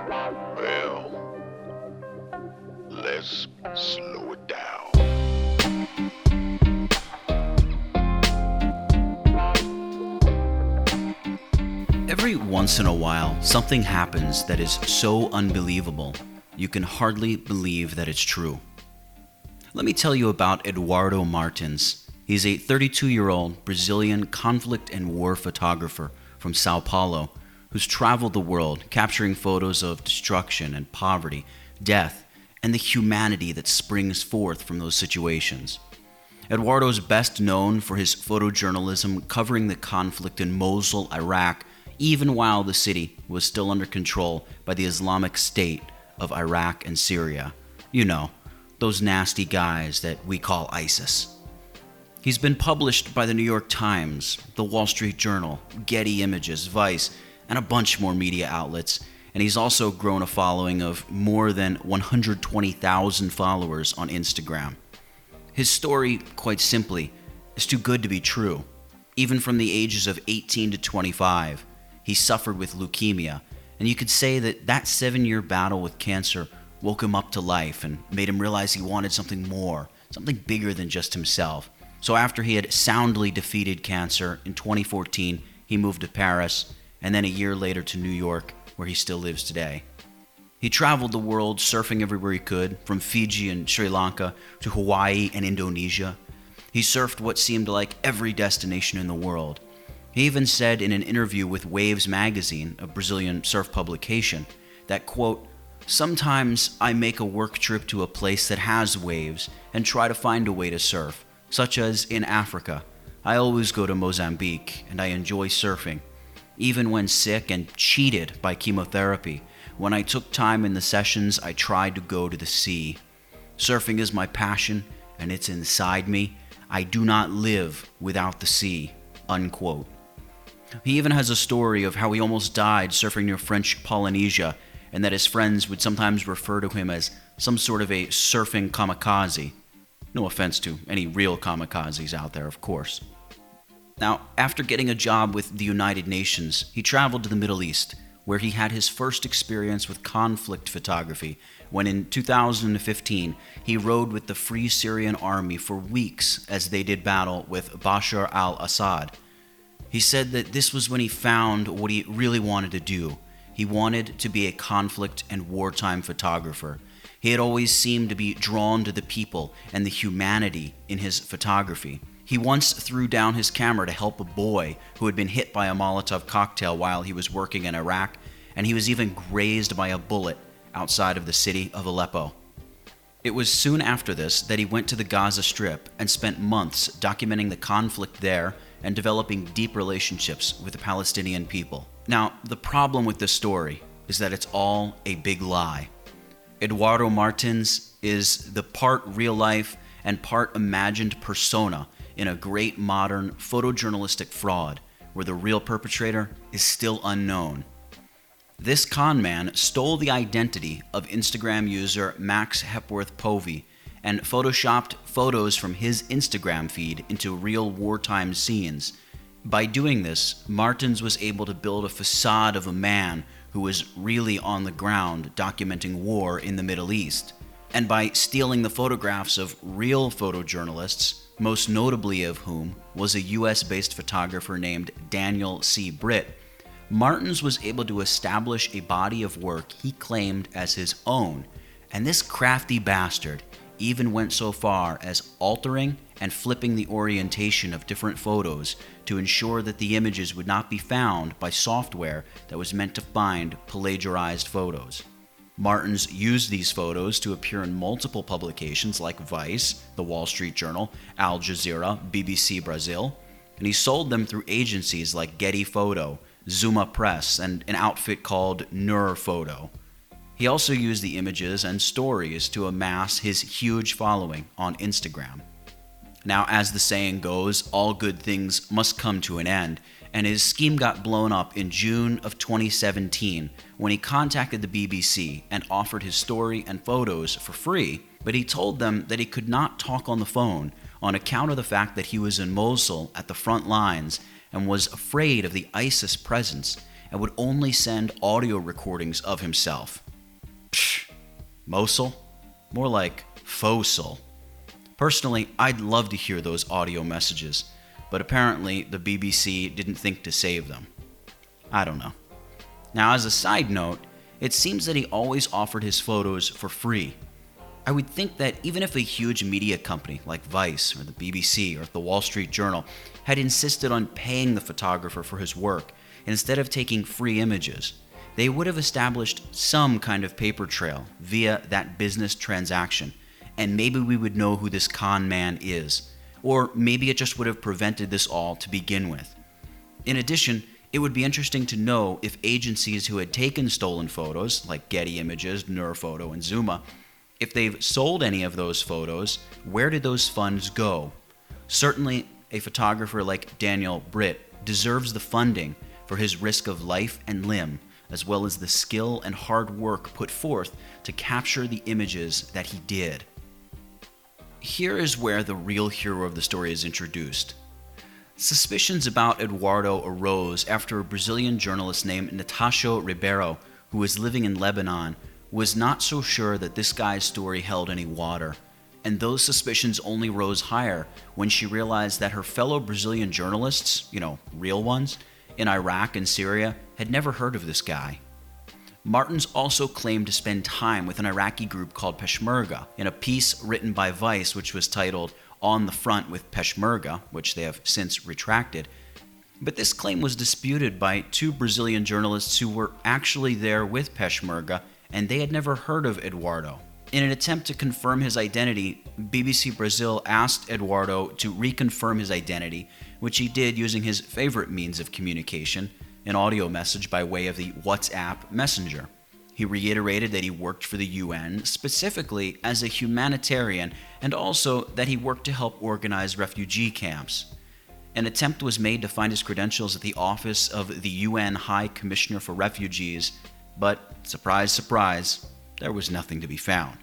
Well, let's slow it down. Every once in a while, something happens that is so unbelievable, you can hardly believe that it's true. Let me tell you about Eduardo Martins. He's a 32-year-old Brazilian conflict and war photographer from Sao Paulo who's traveled the world capturing photos of destruction and poverty, death, and the humanity that springs forth from those situations. Eduardo is best known for his photojournalism covering the conflict in Mosul, Iraq, even while the city was still under control by the Islamic State of Iraq and Syria. You know, those nasty guys that we call ISIS. He's been published by the New York Times, the Wall Street Journal, Getty Images, Vice, and a bunch more media outlets, and he's also grown a following of more than 120,000 followers on Instagram. His story, quite simply, is too good to be true. Even from the ages of 18 to 25, he suffered with leukemia, and you could say that 7-year battle with cancer woke him up to life and made him realize he wanted something more, something bigger than just himself. So after he had soundly defeated cancer in 2014, he moved to Paris, and then a year later to New York, where he still lives today. He traveled the world surfing everywhere he could, from Fiji and Sri Lanka to Hawaii and Indonesia. He surfed what seemed like every destination in the world. He even said in an interview with Waves magazine, a Brazilian surf publication, that, quote, "Sometimes I make a work trip to a place that has waves and try to find a way to surf, such as in Africa. I always go to Mozambique and I enjoy surfing. Even when sick and cheated by chemotherapy, when I took time in the sessions, I tried to go to the sea. Surfing is my passion, and it's inside me. I do not live without the sea," unquote. He even has a story of how he almost died surfing near French Polynesia, and that his friends would sometimes refer to him as some sort of a surfing kamikaze. No offense to any real kamikazes out there, of course. Now, after getting a job with the United Nations, he traveled to the Middle East, where he had his first experience with conflict photography when in 2015 he rode with the Free Syrian Army for weeks as they did battle with Bashar al-Assad. He said that this was when he found what he really wanted to do. He wanted to be a conflict and wartime photographer. He had always seemed to be drawn to the people and the humanity in his photography. He once threw down his camera to help a boy who had been hit by a Molotov cocktail while he was working in Iraq, and he was even grazed by a bullet outside of the city of Aleppo. It was soon after this that he went to the Gaza Strip and spent months documenting the conflict there and developing deep relationships with the Palestinian people. Now, the problem with this story is that it's all a big lie. Eduardo Martins is the part real life and part imagined persona in a great modern photojournalistic fraud where the real perpetrator is still unknown. This con man stole the identity of Instagram user Max Hepworth Povey and photoshopped photos from his Instagram feed into real wartime scenes. By doing this, Martins was able to build a facade of a man who was really on the ground documenting war in the Middle East. And by stealing the photographs of real photojournalists, most notably of whom was a US-based photographer named Daniel C. Britt, Martins was able to establish a body of work he claimed as his own, and this crafty bastard even went so far as altering and flipping the orientation of different photos to ensure that the images would not be found by software that was meant to find plagiarized photos. Martins used these photos to appear in multiple publications like Vice, The Wall Street Journal, Al Jazeera, BBC Brazil, and he sold them through agencies like Getty Photo, Zuma Press, and an outfit called Nur Photo. He also used the images and stories to amass his huge following on Instagram. Now, as the saying goes, all good things must come to an end, and his scheme got blown up in June of 2017 when he contacted the BBC and offered his story and photos for free, but he told them that he could not talk on the phone on account of the fact that he was in Mosul at the front lines and was afraid of the ISIS presence, and would only send audio recordings of himself. Psh, Mosul? More like Fosul. Personally, I'd love to hear those audio messages, but apparently the BBC didn't think to save them. I don't know. Now, as a side note, it seems that he always offered his photos for free. I would think that even if a huge media company like Vice or the BBC or the Wall Street Journal had insisted on paying the photographer for his work instead of taking free images, they would have established some kind of paper trail via that business transaction, and maybe we would know who this con man is, or maybe it just would have prevented this all to begin with. In addition, it would be interesting to know if agencies who had taken stolen photos, like Getty Images, Nurphoto, and Zuma, if they've sold any of those photos, where did those funds go? Certainly, a photographer like Daniel Britt deserves the funding for his risk of life and limb, as well as the skill and hard work put forth to capture the images that he did. Here is where the real hero of the story is introduced. Suspicions about Eduardo arose after a Brazilian journalist named Natasha Ribeiro, who was living in Lebanon, was not so sure that this guy's story held any water. And those suspicions only rose higher when she realized that her fellow Brazilian journalists, real ones, in Iraq and Syria had never heard of this guy. Martins also claimed to spend time with an Iraqi group called Peshmerga in a piece written by Vice which was titled On the Front with Peshmerga, which they have since retracted. But this claim was disputed by two Brazilian journalists who were actually there with Peshmerga, and they had never heard of Eduardo. In an attempt to confirm his identity, BBC Brazil asked Eduardo to reconfirm his identity, which he did using his favorite means of communication, an audio message by way of the WhatsApp messenger. He reiterated that he worked for the UN, specifically as a humanitarian, and also that he worked to help organize refugee camps. An attempt was made to find his credentials at the office of the UN High Commissioner for Refugees, but surprise, surprise, there was nothing to be found.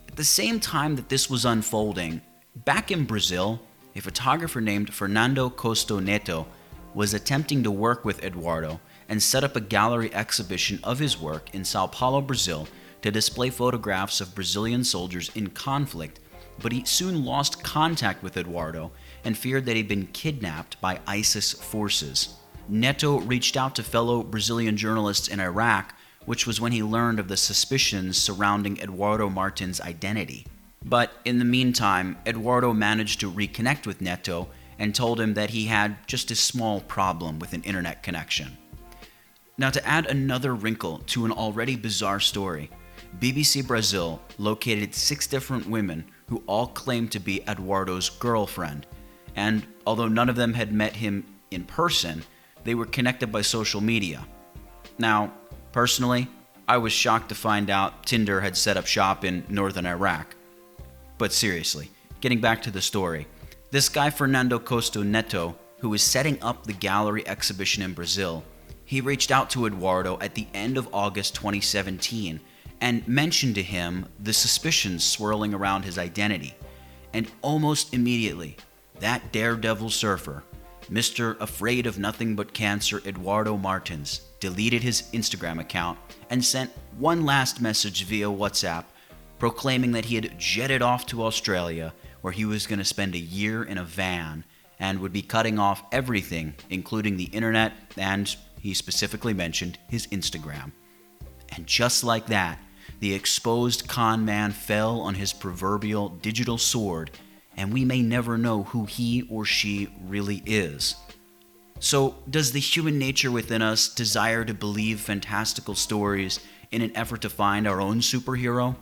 At the same time that this was unfolding, back in Brazil, a photographer named Fernando Costo Neto was attempting to work with Eduardo and set up a gallery exhibition of his work in Sao Paulo, Brazil, to display photographs of Brazilian soldiers in conflict, but he soon lost contact with Eduardo and feared that he'd been kidnapped by ISIS forces. Neto reached out to fellow Brazilian journalists in Iraq, which was when he learned of the suspicions surrounding Eduardo Martins' identity. But in the meantime, Eduardo managed to reconnect with Neto and told him that he had just a small problem with an internet connection. Now, to add another wrinkle to an already bizarre story, BBC Brazil located 6 different women who all claimed to be Eduardo's girlfriend, and although none of them had met him in person, they were connected by social media. Now, personally, I was shocked to find out Tinder had set up shop in northern Iraq. But seriously, getting back to the story, this guy Fernando Costo Neto, who was setting up the gallery exhibition in Brazil, he reached out to Eduardo at the end of August 2017 and mentioned to him the suspicions swirling around his identity. And almost immediately, that daredevil surfer, Mr. Afraid of Nothing But Cancer Eduardo Martins, deleted his Instagram account and sent one last message via WhatsApp proclaiming that he had jetted off to Australia, where he was going to spend a year in a van and would be cutting off everything, including the internet, and he specifically mentioned his Instagram. And just like that, the exposed con man fell on his proverbial digital sword, and we may never know who he or she really is. So, does the human nature within us desire to believe fantastical stories in an effort to find our own superhero?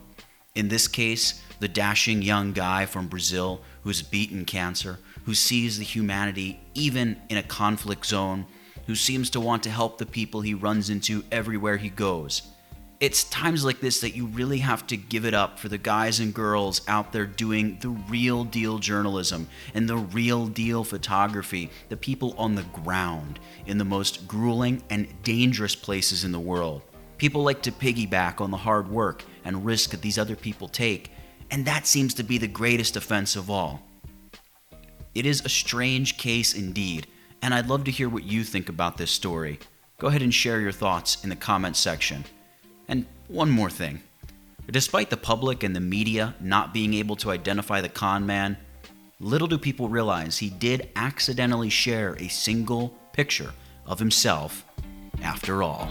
In this case, the dashing young guy from Brazil who's beaten cancer, who sees the humanity even in a conflict zone, who seems to want to help the people he runs into everywhere he goes. It's times like this that you really have to give it up for the guys and girls out there doing the real deal journalism and the real deal photography, the people on the ground in the most grueling and dangerous places in the world. People like to piggyback on the hard work and risk that these other people take, and that seems to be the greatest offense of all. It is a strange case indeed, and I'd love to hear what you think about this story. Go ahead and share your thoughts in the comments section. And one more thing. Despite the public and the media not being able to identify the con man, little do people realize he did accidentally share a single picture of himself after all.